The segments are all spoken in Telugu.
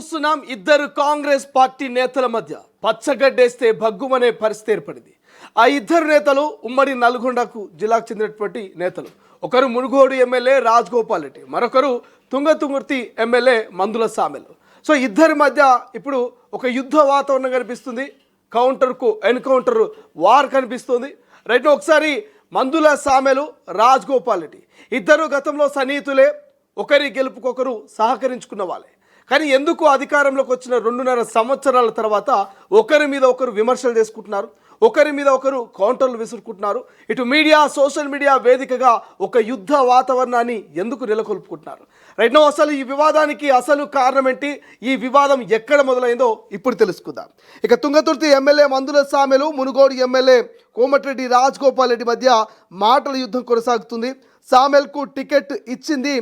చూస్తున్నాం ఇద్దరు కాంగ్రెస్ పార్టీ నేతల మధ్య పచ్చగడ్డేస్తే భగ్గుమనే పరిస్థితి ఏర్పడింది. ఆ ఇద్దరు నేతలు ఉమ్మడి నల్గొండకు జిల్లాకు చెందినటువంటి నేతలు. ఒకరు మునుగోడు ఎమ్మెల్యే రాజగోపాల్ రెడ్డి, మరొకరు తుంగతుర్తి ఎమ్మెల్యే మందుల సామెల్. సో ఇద్దరి మధ్య ఇప్పుడు ఒక యుద్ధ వాతావరణం కనిపిస్తుంది. కౌంటర్కు ఎన్కౌంటర్ వార్ కనిపిస్తుంది. రైట్, ఒకసారి మందుల సామెలు, రాజగోపాల్ రెడ్డి ఇద్దరు గతంలో సన్నిహితులే, ఒకరి గెలుపుకొకరు సహకరించుకున్న వాళ్ళే. కానీ ఎందుకు అధికారంలోకి వచ్చిన 2.5 సంవత్సరాల తర్వాత ఒకరి మీద ఒకరు విమర్శలు చేసుకుంటున్నారు, ఒకరి మీద ఒకరు కౌంటర్లు విసురుకుంటున్నారు. ఇటు మీడియా, సోషల్ మీడియా వేదికగా ఒక యుద్ధ వాతావరణాన్ని ఎందుకు నెలకొల్పుకుంటున్నారు? రైట్ నో, అసలు ఈ వివాదానికి అసలు కారణం ఏంటి, ఈ వివాదం ఎక్కడ మొదలైందో ఇప్పుడు తెలుసుకుందాం. ఇక తుంగతుర్తి ఎమ్మెల్యే మందుల సామెలు, మునుగోడు ఎమ్మెల్యే కోమటిరెడ్డి రాజగోపాల్ రెడ్డి మధ్య మాటల యుద్ధం కొనసాగుతుంది. సామెల్కు టికెట్ ఇచ్చింది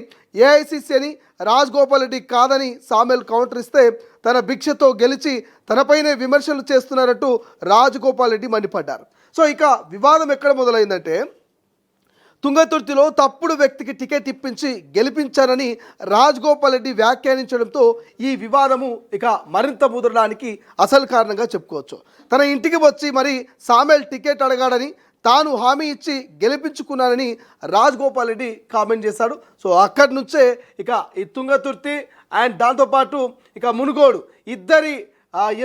ఏఐసిసి అని, రాజగోపాల్ రెడ్డి కాదని సామెల్ కౌంటర్ ఇస్తే తన భిక్షతో గెలిచి తనపైనే విమర్శలు చేస్తున్నారంటూ రాజగోపాల్ రెడ్డి మండిపడ్డారు. సో ఇక వివాదం ఎక్కడ మొదలైందంటే, తుంగతుర్తిలో తప్పుడు వ్యక్తికి టికెట్ ఇప్పించి గెలిపించారని రాజగోపాల్ రెడ్డి వ్యాఖ్యానించడంతో ఈ వివాదము ఇక మరింత ముదరడానికి అసలు కారణంగా చెప్పుకోవచ్చు. తన ఇంటికి వచ్చి మరి సామెల్ టికెట్ అడగాడని, తాను హామీ ఇచ్చి గెలిపించుకున్నానని రాజగోపాల్ రెడ్డి కామెంట్ చేశాడు. సో అక్కడి నుంచే ఇక ఈ తుంగతుర్తి అండ్ దాంతోపాటు ఇక మునుగోడు ఇద్దరి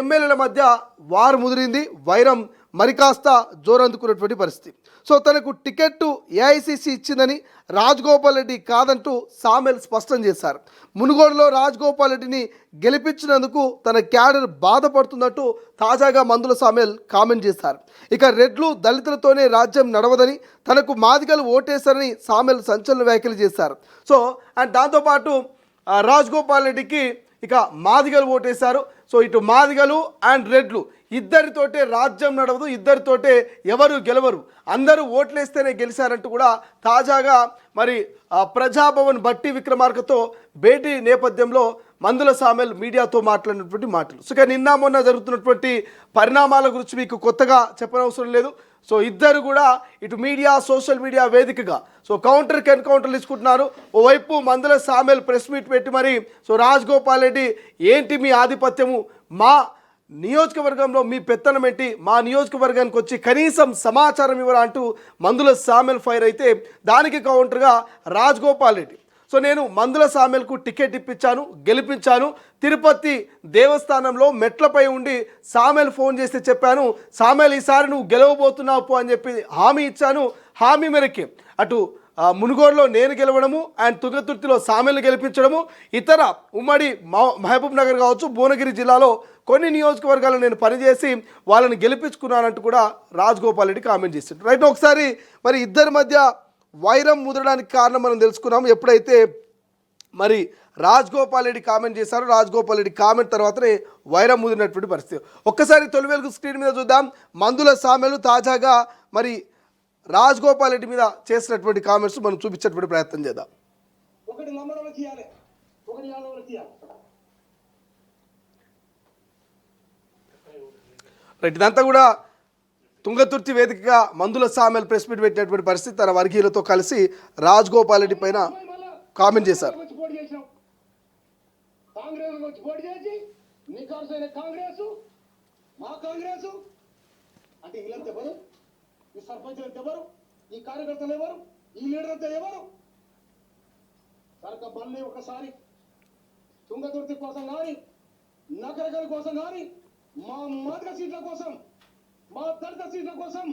ఎమ్మెల్యేల మధ్య వారు ముదిరింది. వైరం మరికాస్త జోరందుకున్నటువంటి పరిస్థితి. సో తనకు టికెట్టు ఏఐసిసి ఇచ్చిందని, రాజగోపాల్ రెడ్డి కాదంటూ సామెల్ స్పష్టం చేశారు. మునుగోడులో రాజగోపాల్ రెడ్డిని గెలిపించినందుకు తన క్యాడర్ బాధపడుతున్నట్టు తాజాగా మందుల సామెల్ కామెంట్ చేశారు. ఇక రెడ్లు దళితులతోనే రాజ్యం నడవదని, తనకు మాదిగలు ఓటేశారని సామెల్ సంచలన వ్యాఖ్యలు చేశారు. సో అండ్ దాంతోపాటు రాజగోపాల్ రెడ్డికి ఇక మాదిగలు ఓటేశారు. సో ఇటు మాదిగలు అండ్ రెడ్లు ఇద్దరితోటే రాజ్యం నడవదు, ఇద్దరితోటే ఎవరు గెలవరు, అందరూ ఓట్లేస్తేనే గెలిచారంటూ కూడా తాజాగా మరి ప్రజాభవన్ బట్టి విక్రమార్కతో భేటీ నేపథ్యంలో మందుల సామెల్ మీడియాతో మాట్లాడినటువంటి మాటలు. సో నిన్న మొన్న జరుగుతున్నటువంటి పరిణామాల గురించి మీకు కొత్తగా చెప్పనవసరం లేదు. సో ఇద్దరు కూడా ఇటు మీడియా, సోషల్ మీడియా వేదికగా సో కౌంటర్కి ఎన్కౌంటర్లు తీసుకుంటున్నారు. ఓవైపు మందుల సామెల్ ప్రెస్ మీట్ పెట్టి మరి సో రాజగోపాల్ రెడ్డి ఏంటి మీ ఆధిపత్యము, మా నియోజకవర్గంలో మీ పెత్తనం ఏంటి, మా నియోజకవర్గానికి వచ్చి కనీసం సమాచారం ఇవ్వరా అంటూ మందుల సామెల్ ఫైర్ అయితే దానికి కౌంటర్గా రాజగోపాల్ రెడ్డి సో నేను మందుల సామెల్కు టికెట్ ఇప్పించాను, గెలిపించాను, తిరుపతి దేవస్థానంలో మెట్లపై ఉండి సామెల్ ఫోన్ చేస్తే చెప్పాను, సామెల్ ఈసారి నువ్వు గెలవబోతున్నావు అని చెప్పి హామీ ఇచ్చాను. హామీ మేరకే అటు మునుగోడులో నేను గెలవడము అండ్ తుంగతుర్తిలో సామెల్ని గెలిపించడము, ఇతర ఉమ్మడి మహబూబ్ నగర్ కావచ్చు, భువనగిరి జిల్లాలో కొన్ని నియోజకవర్గాలు నేను పనిచేసి వాళ్ళని గెలిపించుకున్నానంటూ కూడా రాజగోపాల్ రెడ్డి కామెంట్ చేశాడు. రైట్, ఒకసారి మరి ఇద్దరి మధ్య వైరం ముదరడానికి కారణం మనం తెలుసుకున్నాం. ఎప్పుడైతే మరి రాజగోపాల్ రెడ్డి కామెంట్ చేశారో, రాజగోపాల్ రెడ్డి కామెంట్ తర్వాతనే వైరం ముదిరినటువంటి పరిస్థితి. ఒక్కసారి తొలి వెలుగు స్క్రీన్ మీద చూద్దాం. మందుల సామెలు తాజాగా మరి రాజగోపాల్ రెడ్డి మీద చేసినటువంటి కామెంట్స్ మనం చూపించేటువంటి ప్రయత్నం చేద్దాం. రైట్, ఇదంతా కూడా తుంగతుర్తి వేదికగా మందుల సామెల్ ప్రెస్ మీట్ పెట్టినటువంటి పరిస్థితి. తన వర్గీయులతో కలిసి రాజగోపాల్ రెడ్డి పైన కామెంట్ చేశారు. ఒకసారి తుంగతుర్తి కోసం కానీ, నగరగల్ కోసం కానీ, మా మాదిగ సీట్ల కోసం, మా దళిత సీట్ల కోసం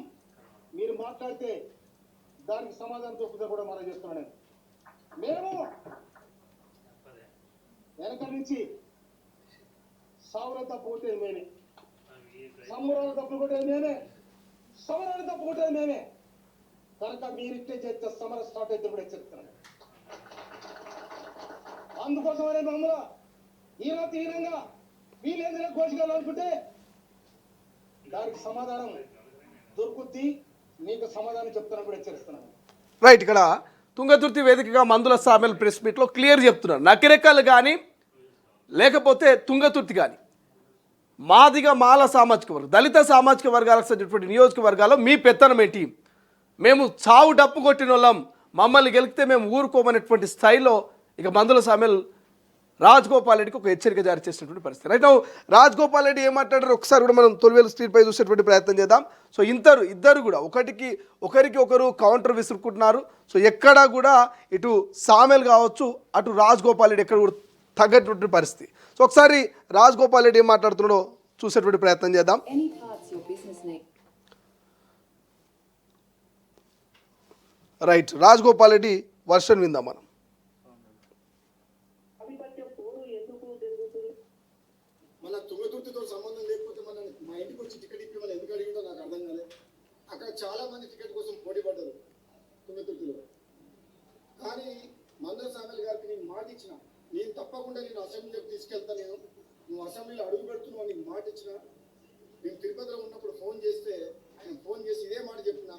మీరు మాట్లాడితే దానికి సమాధానం దొరుకుతుందో కూడా మనం చేస్తున్నాను. మేము వెనక నుంచి సావులను తప్పుకుంటేది మేమే, సమ్మురాలు తప్పుకుంటేది మేమే, సమరాలు తప్పుకుంటేది మేమే. కనుక మీరిట్టే చేస్తే సమరం స్టార్ట్ అయితే కూడా చెప్తున్నాను. అందుకోసమనే మమ్మల్ని హీనంగా వీళ్ళేందులో ఘోషించాలనుకుంటే దానికి సమాధానం దొరుకుద్ది, నీకు సమాధానం చెప్తాను కూడా హెచ్చరిస్తున్నాను. రైట్, ఇక్కడ తుంగతుర్తి వేదికగా మందుల సామెల్ ప్రెస్ మీట్లో క్లియర్ చెప్తున్నారు. నకిరెక్కలు కానీ లేకపోతే తుంగతుర్తి కానీ మాదిగా మాల సామాజిక వర్గం, దళిత సామాజిక వర్గాలకు చెందినటువంటి నియోజకవర్గాల్లో మీ పెత్తనం ఏంటి, మేము చావు డప్పు కొట్టిన వాళ్ళం, మమ్మల్ని గెలిపితే మేము ఊరుకోమనేటువంటి స్థాయిలో ఇక మందుల సామెల్ రాజగోపాల్ రెడ్డికి ఒక హెచ్చరిక జారీ చేసినటువంటి పరిస్థితి. రైట్ నౌ రాజగోపాల్ రెడ్డి ఏం మాట్లాడారు ఒకసారి కూడా మనం తొలివేలు స్క్రీన్ పై చూసేటువంటి ప్రయత్నం చేద్దాం. సో ఇద్దరు కూడా ఒకరికి ఒకరు కౌంటర్ విసురుకుంటున్నారు. సో ఎక్కడా కూడా ఇటు సామెల్ కావచ్చు అటు రాజగోపాల్ రెడ్డి ఎక్కడ కూడా తగ్గటువంటి పరిస్థితి. సో ఒకసారి రాజగోపాల్ రెడ్డి ఏం మాట్లాడుతున్నాడో చూసేటువంటి ప్రయత్నం చేద్దాం. రైట్, రాజగోపాల్ రెడ్డి వర్షన్ విందాం మనం. మన తుంగతుర్తితో సంబంధం లేకపోతే మనం మా ఇంటికి వచ్చి టికెట్ ఇప్పి మనం ఎందుకు అడిగిందో నాకు అర్థం కాలేదు. అక్కడ చాలా మంది టికెట్ కోసం పోటీ పడ్డారు తుంగతుర్తిలో. కానీ మందర సామెల్ గారికి నేను మాట ఇచ్చిన, నేను తప్పకుండా నేను అసెంబ్లీలోకి తీసుకెళ్తా, నువ్వు అసెంబ్లీలో అడుగు పెడుతున్నావు నీకు మాట ఇచ్చిన. నేను తిరుపతిలో ఉన్నప్పుడు ఫోన్ చేస్తే ఆయన ఫోన్ చేసి ఇదే మాట చెప్పిన,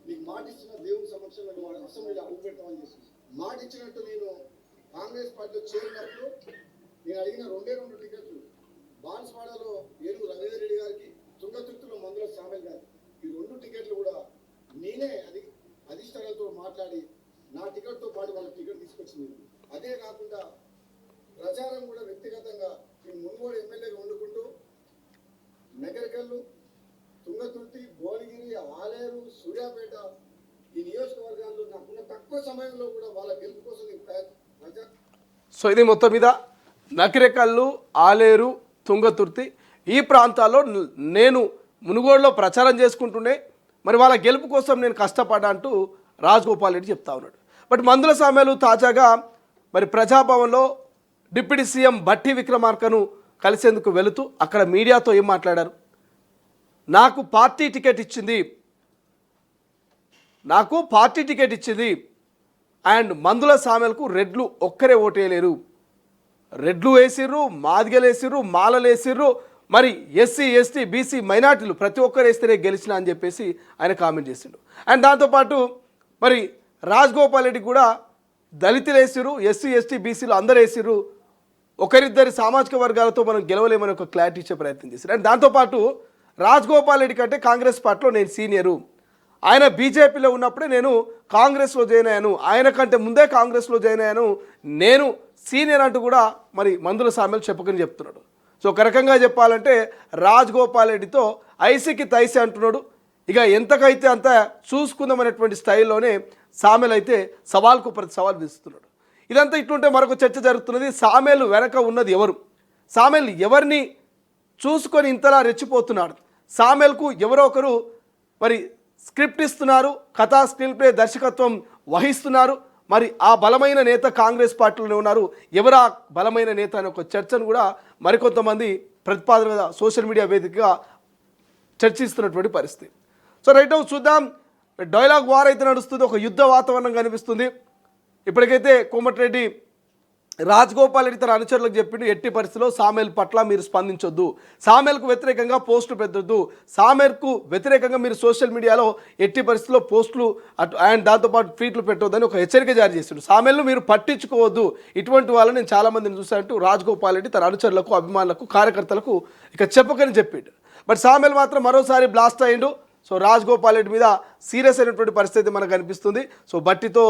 నీకు మాట ఇచ్చిన దేవుని సమక్షంలో నువ్వు అసెంబ్లీలో అడుగు పెడతామని చెప్పి మాట ఇచ్చినట్టు. నేను కాంగ్రెస్ పార్టీలో చేరినప్పుడు నేను అడిగిన 2 టికెట్లు బాన్స్వాడలో ఏనుగు రవీందర్ రెడ్డి గారికి, తుంగతుర్తిలో మందుల సామెల్ గారికి, ఈ 2 టికెట్లు కూడా నేనే అధిష్టానాలతో మాట్లాడి నా టికెట్తో పాటు వాళ్ళ టికెట్ తీసుకొచ్చింది. అదే కాకుండా ప్రచారం కూడా వ్యక్తిగతంగా నేను మునుగోడు ఎమ్మెల్యేగా వండుకుంటూ నగరికల్లు, తుంగతుర్తి, భువనగిరి, ఆలేరు, సూర్యాపేట ఈ నియోజకవర్గాల్లో నాకున్న తక్కువ సమయంలో కూడా వాళ్ళ గెలుపు కోసం నేను సో ఇది మొత్తం మీద నకిరేకల్లు, ఆలేరు, తుంగతుర్తి ఈ ప్రాంతాల్లో నేను మునుగోడులో ప్రచారం చేసుకుంటూనే మరి వాళ్ళ గెలుపు కోసం నేను కష్టపడ్డా అంటూ రాజగోపాల్ రెడ్డి చెప్తా ఉన్నాడు. బట్ మందుల సామెలు తాజాగా మరి ప్రజాభవన్లో డిప్యూటీ సీఎం భట్టి విక్రమార్కను కలిసేందుకు వెళుతూ అక్కడ మీడియాతో ఏం మాట్లాడారు. నాకు పార్టీ టికెట్ ఇచ్చింది అండ్ మందుల సామెలకు రెడ్లు ఒక్కరే ఓటేయలేరు, రెడ్లు వేసిర్రు, మాదిగలు వేసిర్రు, మాలలు వేసిర్రు, మరి ఎస్సీ ఎస్టీ బీసీ మైనార్టీలు ప్రతి ఒక్కరు వేస్తేనే గెలిచిన అని చెప్పేసి ఆయన కామెంట్ చేసిండు. అండ్ దాంతోపాటు మరి రాజగోపాల్ రెడ్డి కూడా దళితులు వేసిర్రు, ఎస్సీ ఎస్టీ బీసీలు అందరూ వేసిర్రు, ఒకరిద్దరి సామాజిక వర్గాలతో మనం గెలవలేమని ఒక క్లారిటీ ఇచ్చే ప్రయత్నం చేశారు. అండ్ దాంతోపాటు రాజగోపాల్ రెడ్డి కంటే కాంగ్రెస్ పార్టీలో నేను సీనియరు, ఆయన బీజేపీలో ఉన్నప్పుడే నేను కాంగ్రెస్లో జాయిన్ అయ్యాను, ఆయన కంటే ముందే కాంగ్రెస్లో జాయిన్ అయ్యాను, నేను సీనియర్ అంటూ కూడా మరి మందుల సామెలు చెప్పుకొని చెప్తున్నాడు. సో ఒక రకంగా చెప్పాలంటే రాజగోపాల్ రెడ్డితో ఐసీకి తైసి అంటున్నాడు. ఇక ఎంతకైతే అంత చూసుకుందామనేటువంటి స్టైల్లోనే సామెలు అయితే సవాల్కు ప్రతి సవాల్ విస్తున్నాడు. ఇదంతా ఇట్లుంటే మరొక చర్చ జరుగుతున్నది. సామెలు వెనక ఉన్నది ఎవరు, సామెలు ఎవరిని చూసుకొని ఇంతలా రెచ్చిపోతున్నాడు, సామెల్కు ఎవరో ఒకరు మరి స్క్రిప్ట్ ఇస్తున్నారు, కథా స్క్రీన్ ప్లే దర్శకత్వం వహిస్తున్నారు. మరి ఆ బలమైన నేత కాంగ్రెస్ పార్టీలోనే ఉన్నారు. ఎవరా బలమైన నేత అనే ఒక చర్చను కూడా మరికొంతమంది ప్రతిపాదన సోషల్ మీడియా వేదికగా చర్చిస్తున్నటువంటి పరిస్థితి. సో రైట్ నౌ చూద్దాం, డైలాగ్ వార్ అయితే నడుస్తుంది, ఒక యుద్ధ వాతావరణం కనిపిస్తుంది. ఇప్పటికైతే కోమటిరెడ్డి రాజగోపాల్ రెడ్డి తన అనుచరులకు చెప్పిండు, ఎట్టి పరిస్థితిలో సామెల్ పట్ల మీరు స్పందించొద్దు, సామెల్కు వ్యతిరేకంగా పోస్టులు పెట్టొద్దు, సామెల్కు వ్యతిరేకంగా మీరు సోషల్ మీడియాలో ఎట్టి పరిస్థితిలో పోస్టులు అండ్ దాంతోపాటు ట్వీట్లు పెట్టొద్దని ఒక హెచ్చరిక జారీ చేసిండు. సామెల్ను మీరు పట్టించుకోవద్దు, ఇటువంటి వాళ్ళని నేను చాలామందిని చూశానంటూ రాజగోపాల్ రెడ్డి తన అనుచరులకు, అభిమానులకు, కార్యకర్తలకు ఇక చెప్పకని చెప్పిండు. బట్ సామెల్ మాత్రం మరోసారి బ్లాస్ట్ అయ్యిండు. సో రాజగోపాల్ రెడ్డి మీద సీరియస్ అయినటువంటి పరిస్థితి మనకు కనిపిస్తుంది. సో బట్టితో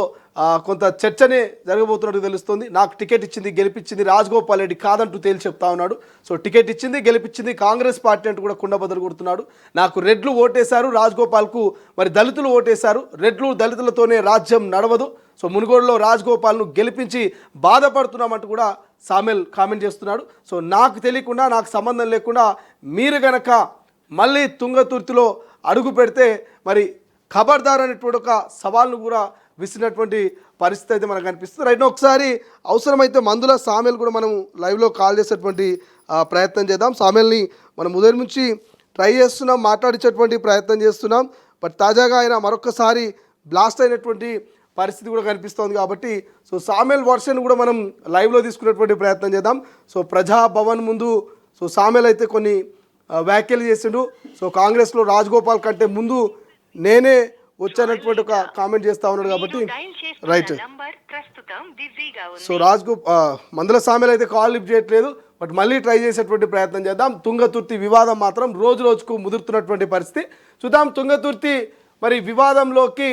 కొంత చర్చనే జరగబోతున్నట్టు తెలుస్తుంది. నాకు టికెట్ ఇచ్చింది, గెలిపించింది రాజగోపాల్ రెడ్డి కాదంటూ తేల్చి చెప్తా ఉన్నాడు. సో టికెట్ ఇచ్చింది, గెలిపించింది కాంగ్రెస్ పార్టీ అంటూ కూడా కుండబద్దలు కొడుతున్నాడు. నాకు రెడ్లు ఓటేశారు, రాజగోపాల్కు మరి దళితులు ఓటేశారు, రెడ్లు దళితులతోనే రాజ్యం నడవదు, సో మునుగోడులో రాజగోపాల్ను గెలిపించి బాధపడుతున్నామంటూ కూడా సామెల్ కామెంట్ చేస్తున్నాడు. సో నాకు తెలియకుండా, నాకు సంబంధం లేకుండా మీరు గనక మళ్ళీ తుంగతుర్తిలో అడుగు పెడితే మరి ఖబర్దార్ అనేటువంటి ఒక సవాల్ను కూడా విసిరినటువంటి పరిస్థితి అయితే మనకు కనిపిస్తుంది. రైట్ ఒకసారి అవసరమైతే మందుల సామెల్ కూడా మనం లైవ్లో కాల్ చేసేటువంటి ప్రయత్నం చేద్దాం. సామెల్ని మనం ఉదయం నుంచి ట్రై చేస్తున్నాం, మాట్లాడించేటువంటి ప్రయత్నం చేస్తున్నాం. బట్ తాజాగా ఆయన మరొకసారి బ్లాస్ట్ అయినటువంటి పరిస్థితి కూడా కనిపిస్తోంది. కాబట్టి సో సామెల్ వర్షన్ కూడా మనం లైవ్లో తీసుకునేటువంటి ప్రయత్నం చేద్దాం. సో ప్రజాభవన్ ముందు సో సామెల్ అయితే కొన్ని వ్యాఖ్యలు చేసిండు. సో కాంగ్రెస్లో రాజగోపాల్ కంటే ముందు నేనే వచ్చానటువంటి ఒక కామెంట్ చేస్తా ఉన్నాడు. కాబట్టి రైట్, సో మందుల సామెలు అయితే కాల్ లిఫ్ట్ చేయట్లేదు. బట్ మళ్ళీ ట్రై చేసేటువంటి ప్రయత్నం చేద్దాం. తుంగతుర్తి వివాదం మాత్రం రోజు రోజుకు ముదురుతున్నటువంటి పరిస్థితి చూద్దాం. తుంగతుర్తి మరి వివాదంలోకి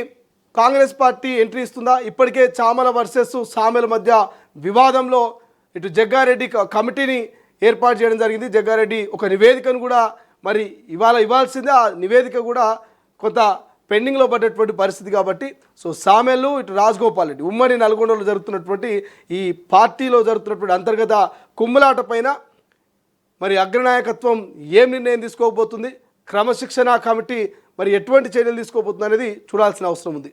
కాంగ్రెస్ పార్టీ ఎంట్రీ ఇస్తుందా? ఇప్పటికే చామల వర్సెస్ సామెల మధ్య వివాదంలో ఇటు జగ్గారెడ్డి కమిటీని ఏర్పాటు చేయడం జరిగింది. జగ్గారెడ్డి ఒక నివేదికను కూడా మరి ఇవ్వాల్సిందే. ఆ నివేదిక కూడా కొంత పెండింగ్లో పడ్డటువంటి పరిస్థితి కాబట్టి సో సామెల్లు ఇటు రాజగోపాల్ రెడ్డి ఉమ్మడి నల్గొండలో జరుగుతున్నటువంటి ఈ పార్టీలో జరుగుతున్నటువంటి అంతర్గత కుమ్ములాట పైన మరి అగ్రనాయకత్వం ఏం నిర్ణయం తీసుకోబోతుంది, క్రమశిక్షణ కమిటీ మరి ఎటువంటి చర్యలు తీసుకోబోతుంది అనేది చూడాల్సిన అవసరం ఉంది.